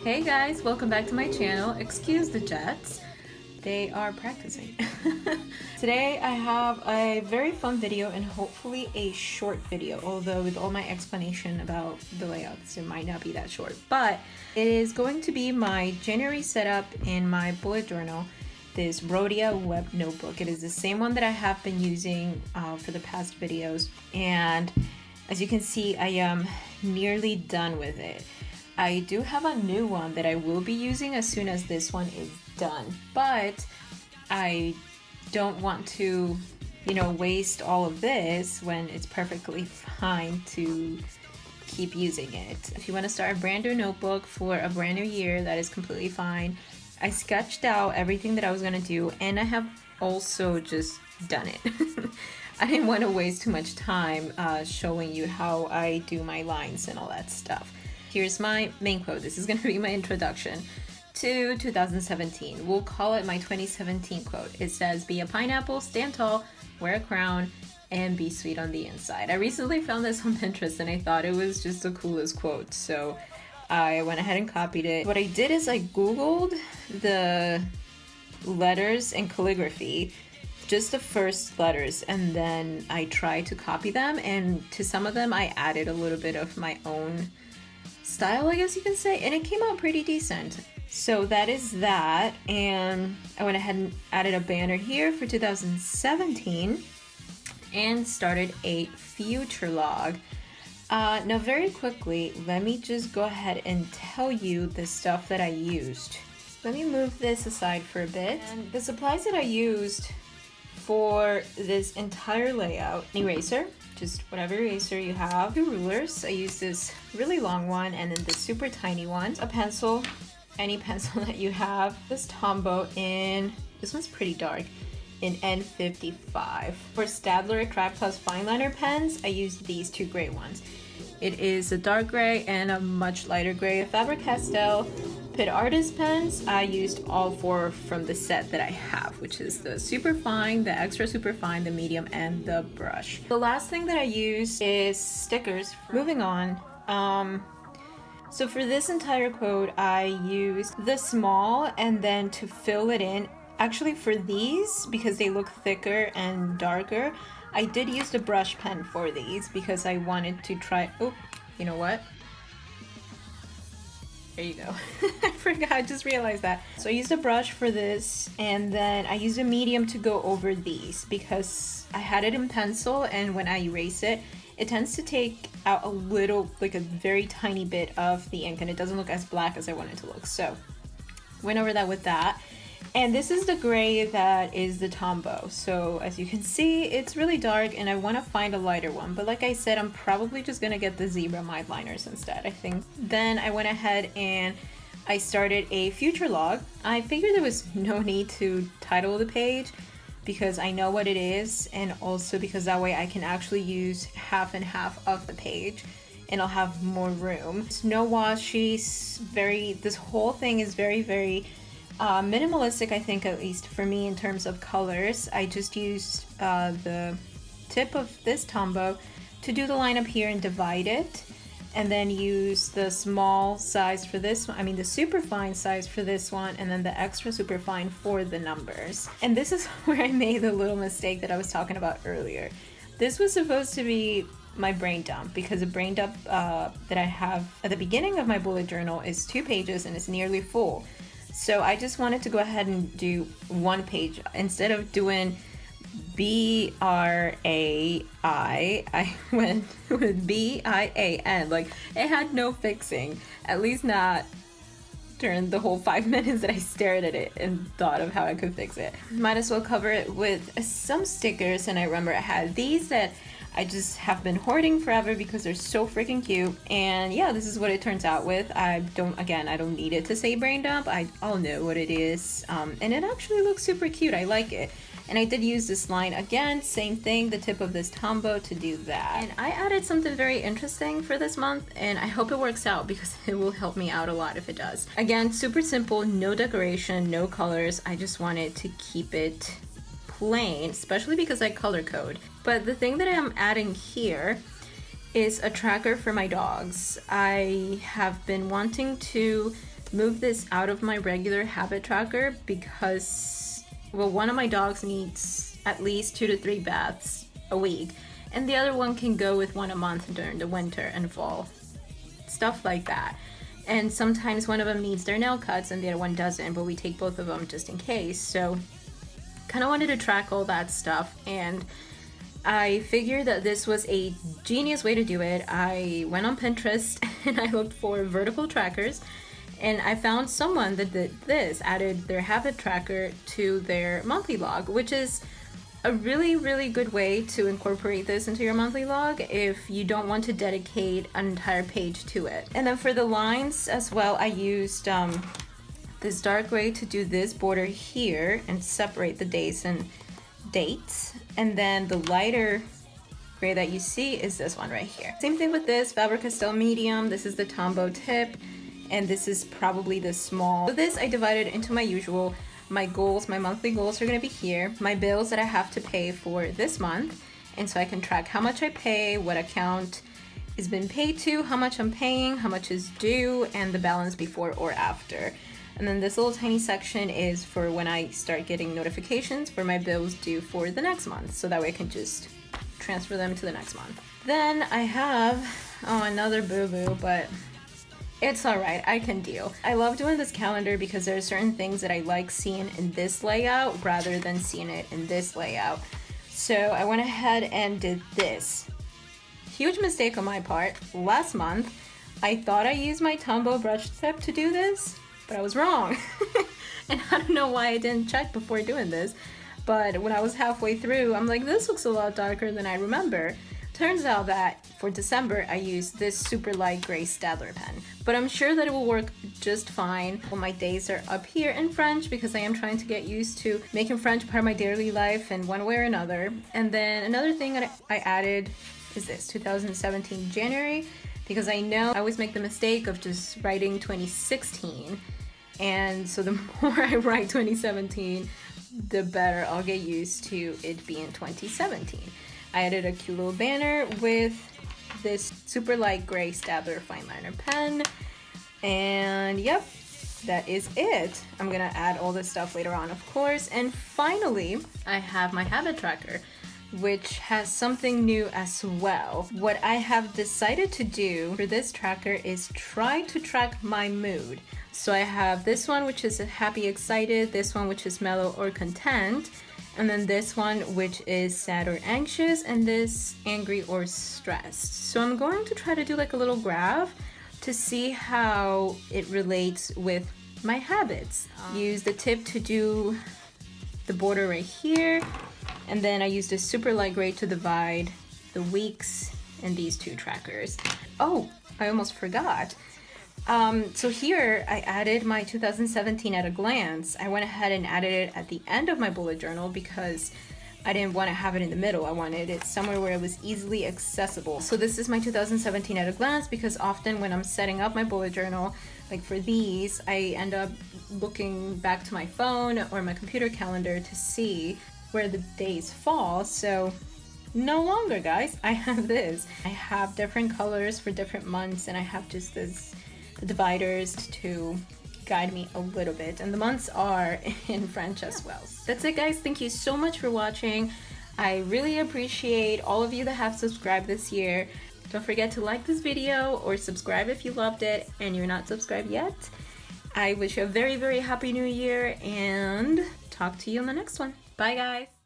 Hey guys, welcome back to my channel. Excuse the jets. They are practicing. Today I have a very fun video and hopefully a short video, although with all my explanation about the layouts it might not be that short, but it is going to be my January setup in my bullet journal, this Rhodia Webnotebook. It is the same one that I have been using for the past videos, and as you can see I am nearly done with it. I do have a new one that I will be using as soon as this one is done, but I don't want to, waste all of this when it's perfectly fine to keep using it. If you want to start a brand new notebook for a brand new year, that is completely fine. I sketched out everything that I was going to do, and I have also just done it. I didn't want to waste too much time showing you how I do my lines and all that stuff. Here's my main quote. This is going to be my introduction to 2017. We'll call it my 2017 quote. It says, "Be a pineapple, stand tall, wear a crown, and be sweet on the inside." I recently found this on Pinterest and I thought it was just the coolest quote, so I went ahead and copied it. What I did is I Googled the letters and calligraphy, just the first letters, and then I tried to copy them, and to some of them I added a little bit of my own style, I guess you can say, and it came out pretty decent. So that is that, and I went ahead and added a banner here for 2017 and started a future log. Now very quickly, let me just go ahead and tell you the stuff that I used. Let me move this aside for a bit. And the supplies that I used for this entire layout: eraser, just whatever eraser you have, 2 rulers, I used this really long one and then this super tiny one, a pencil, any pencil that you have, this Tombow in, this one's pretty dark, in N55. For Staedtler Craft Plus fine liner pens, I used these 2 gray ones. It is a dark gray and a much lighter gray. Faber-Castell Pitt Artist pens, I used all 4 from the set that I have, which is the super fine, the extra super fine, the medium, and the brush. The last thing that I used is stickers. Moving on, so for this entire quote I used the small, and then to fill it in, actually for these, because they look thicker and darker, I did use the brush pen for these because I wanted to try, oh, you know what? There you go. I forgot, I just realized that. So I used a brush for this, and then I used a medium to go over these because I had it in pencil, and when I erase it, it tends to take out a little, like a very tiny bit of the ink, and it doesn't look as black as I want it to look. So went over that with that. And this is the gray that is the Tombow. So as you can see, it's really dark and I want to find a lighter one. But like I said, I'm probably just going to get the zebra mild liners instead, I think. Then I went ahead and I started a future log. I figured there was no need to title the page because I know what it is, and also because that way I can actually use half and half of the page and I'll have more room. It's no washi, this whole thing is very minimalistic, I think, at least for me in terms of colors. I just used the tip of this Tombow to do the line up here and divide it, and then use the small size for this one, the super fine size for this one, and then the extra super fine for the numbers. And this is where I made the little mistake that I was talking about earlier. This was supposed to be my brain dump, because the brain dump that I have at the beginning of my bullet journal is 2 pages and it's nearly full. So I just wanted to go ahead and do 1 page. Instead of doing BRAI, I went with BIAN. Like, it had no fixing, at least not during the whole 5 minutes that I stared at it and thought of how I could fix it. Might as well cover it with some stickers, and I remember I had these that I just have been hoarding forever because they're so freaking cute. And yeah, this is what it turns out with. I don't need it to say brain dump. I'll know what it is. And it actually looks super cute. I like it. And I did use this line again, same thing, the tip of this Tombow to do that. And I added something very interesting for this month, and I hope it works out because it will help me out a lot if it does. Again, super simple, no decoration, no colors. I just wanted to keep it plain, especially because I color code. But the thing that I'm adding here is a tracker for my dogs. I have been wanting to move this out of my regular habit tracker because, well, one of my dogs needs at least 2 to 3 baths a week, and the other one can go with 1 a month during the winter and fall. Stuff like that. And sometimes one of them needs their nail cuts and the other one doesn't, but we take both of them just in case. So kind of wanted to track all that stuff, and I figured that this was a genius way to do it. I went on Pinterest and I looked for vertical trackers, and I found someone that did this, added their habit tracker to their monthly log, which is a really, really good way to incorporate this into your monthly log if you don't want to dedicate an entire page to it. And then for the lines as well, I used this dark gray to do this border here and separate the days and dates. And then the lighter gray that you see is this one right here. Same thing with this, Faber-Castell medium. This is the Tombow tip, and this is probably the small. So this I divided into my usual. My goals, my monthly goals are gonna be here. My bills that I have to pay for this month. And so I can track how much I pay, what account has been paid to, how much I'm paying, how much is due, and the balance before or after. And then this little tiny section is for when I start getting notifications for my bills due for the next month. So that way I can just transfer them to the next month. Then I have, another boo-boo, but it's all right, I can deal. I love doing this calendar because there are certain things that I like seeing in this layout rather than seeing it in this layout. So I went ahead and did this. Huge mistake on my part. Last month, I thought I used my Tombow brush tip to do this, but I was wrong. And I don't know why I didn't check before doing this, but when I was halfway through, I'm like, this looks a lot darker than I remember. Turns out that for December, I used this super light gray Staedtler pen, but I'm sure that it will work just fine. Well, my days are up here in French because I am trying to get used to making French part of my daily life in one way or another. And then another thing that I added is this 2017 January, because I know I always make the mistake of just writing 2016. And so the more I write 2017, the better I'll get used to it being 2017. I added a cute little banner with this super light gray Staedtler fine liner pen, and yep, that is it. I'm gonna add all this stuff later on, of course. And finally, I have my habit tracker, which has something new as well. What I have decided to do for this tracker is try to track my mood. So I have this one, which is happy, excited, this one, which is mellow or content, and then this one, which is sad or anxious, and this angry or stressed. So I'm going to try to do like a little graph to see how it relates with my habits. Use the tip to do the border right here, and then I used a super light gray to divide the weeks in these two trackers. Oh, I almost forgot. So here I added my 2017 at a glance. I went ahead and added it at the end of my bullet journal because I didn't want to have it in the middle. I wanted it somewhere where it was easily accessible. So this is my 2017 at a glance because often when I'm setting up my bullet journal, like for these, I end up looking back to my phone or my computer calendar to see where the days fall. So no longer, guys, I have this. I have different colors for different months, and I have just this dividers to guide me a little bit, and the months are in French as well. That's it, guys. Thank you so much for watching. I really appreciate all of you that have subscribed this year. Don't forget to like this video or subscribe if you loved it and you're not subscribed yet. I wish you a very, very happy new year, and talk to you on the next one. Bye, guys.